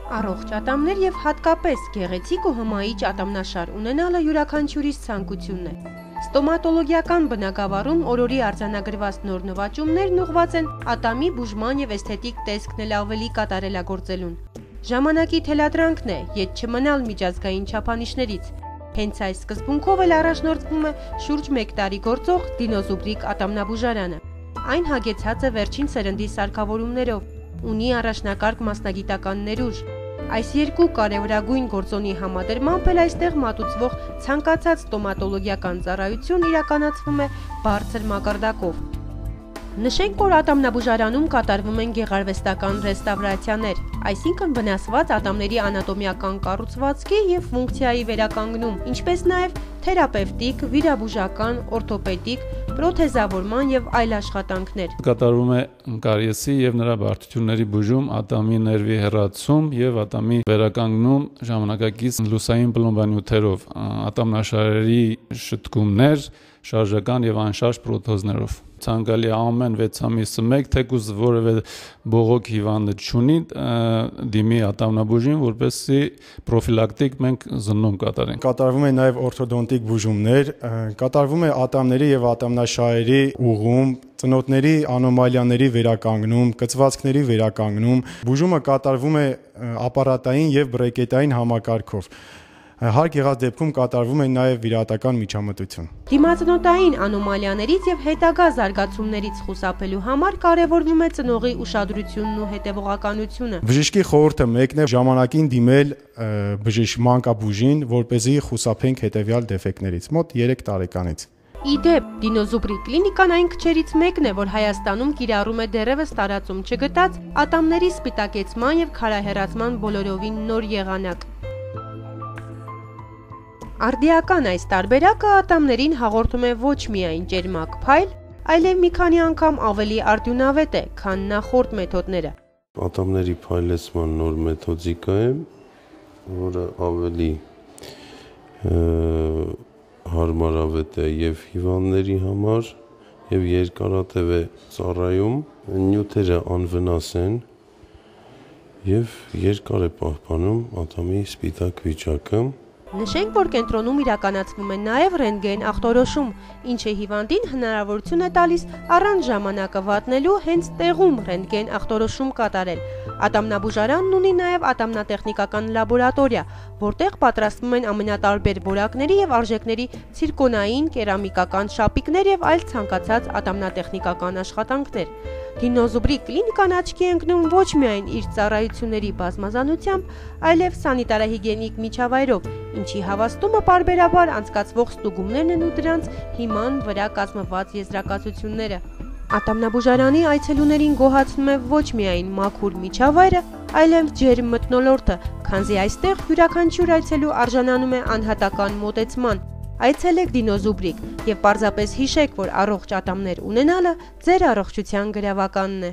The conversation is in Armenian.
Առողջ ատամներ եւ հատկապես գեղեցիկ ու հմայիչ ատամնաշար ունենալը յուրաքանչյուրիս ցանկությունն է։ Ստոմատոլոգիական բնագավառում օրորի արձանագրված նոր նվաճումներն ուղղված են ատամի բուժման եւ էսթետիկ տեսքն էլ ավելի կատարելագործելուն։ Ժամանակի թելադրանքն է ետ չմնալ միջազգային չափանիշներից։ Հենց այս սկզբունքով էլ առաջնորդվում է շուրջ 1 տարի գործող Դինոզուբրիկ ատամնաբուժարանը։ Այն հագեցած է վերջին սերնդի սարքավորումներով, ունի առաջնակարգ մասնագիտական ներուժ։ Այս երկու կարևորագույն գործոնի համադրմամբ էլ այստեղ մատուցվող ցանկացած ստոմատոլոգիական ծառայություն իրականացվում է բարձր մակարդակով։ Նշենք, որ ատամնաբուժարանում կատարվում են գեղարվեստական ռեստավրացիաներ, այսինքն վնասված ատամների անատոմիական կառուցվածքի եւ ֆունկցիայի վերականգնում, ինչպես նաեւ թերապևտիկ, վիրաբուժական, օրթոպեդիկ, պրոթեզավորման եւ այլ աշխատանքներ։ Կատարվում է կարիեսի եւ նրա բարդությունների բուժում, ատամի ներվի հեռացում եւ ատամի վերականգնում ժամանակակից լուսային պլոմբանյութերով, ատամնաշարերի շտկումներ, շարժական եւ անշարժ պրոթեզներով։ Ցանկալի ամեն 6 ամիսը մեկ թեկուզ որևէ բողոք հիվանդը չունի դիմի ատամնաբուժին, որպեսզի պրոֆիլակտիկ մենք զննում կատարենք։ Կատարվում է նաև օրթոդոնտիկ բուժումներ, կատարվում է ատամների եւ ատամնաշարերի ուղղում, ծնոտների անոմալիաների վերականգնում, կծվածքների վերականգնում։ Բուժումը կատարվում է ապարատային եւ բրեկետային համակարգով։ Հարկ եղած դեպքում կատարվում է նաև վիրահատական միջամտություն։ Դիմացնոտային անոմալիաներից եւ հետագա զարգացումներից խուսափելու համար կարևորվում է ծնողի ուշադրությունն ու հետևողականությունը։ Բժշկի խորհուրդը մեկն է ժամանակին դիմել մանկաբուժին, որպեսզի խուսափենք հետեւյալ դեֆեկտներից մոտ 3 տարեկանից։ Իդեպ, Դինոզուբրիկ կլինիկան այն քչերից մեկն է, որ Հայաստանում կիրառում է դեռևս տարածում չգտած ատամների սպիտակեցման եւ քարահեռացման բոլորովին նոր եղանակ։ Արդիական այս տարբերակը ատամներին հաղորդում է ոչ միայն ջերմակ փայլ, այլև մի քանի անգամ ավելի արդյունավետ է, քան նախորդ մեթոդները։ Ատամների փայլեցման նոր մեթոդիկա է, որը ավելի հարմարավետ է եւ հիվանդների համար եւ երկարատև է ծառայում, նյութերը անվնաս են եւ երկար է պահպանում ատամի սպիտակ վիճակը։ Նշենք, որ կենտրոնում իրականացվում է նաև ռենտգեն ախտորոշում, ինչը հիվանդին հնարավորություն է տալիս առանց ժամանակը վատնելու հենց տեղում ռենտգեն ախտորոշում կատարել։ Ատամնաբուժարանն ունի նաև ատամնատեխնիկական լաբորատորիա, որտեղ պատրաստվում են ամենատարբեր որակների եւ արժեքների ցիրկոնային, կերամիկական շապիկներ եւ այլ ցանկացած ատամնատեխնիկական աշխատանքներ։ Դինոզուբրիկ կլինիկան աչքի է ընկնում ոչ միայն իր ծառայությունների բազմազանությամբ, այլև սանիտարահիգիենիկ միջավայրով, ինչի հավաստումը պարբերաբար անցկացվող ստուգումներն են ու դրանց հիման վրա կազմված եզրակացությունները։ Ատամնաբուժարանի այցելուներին գոհացնում է ոչ միայն մաքուր միջավայրը, այլև ջերմ մթնոլորտը, քանզի այստեղ յուրաքանչյուր այցելու արժանանում է անհատական մոտեցման։ Այցելեք Դինոզուբրիկ եւ պարզապես հիշեք, որ առողջ ատամներ ունենալը ձեր առողջության գրավականն է։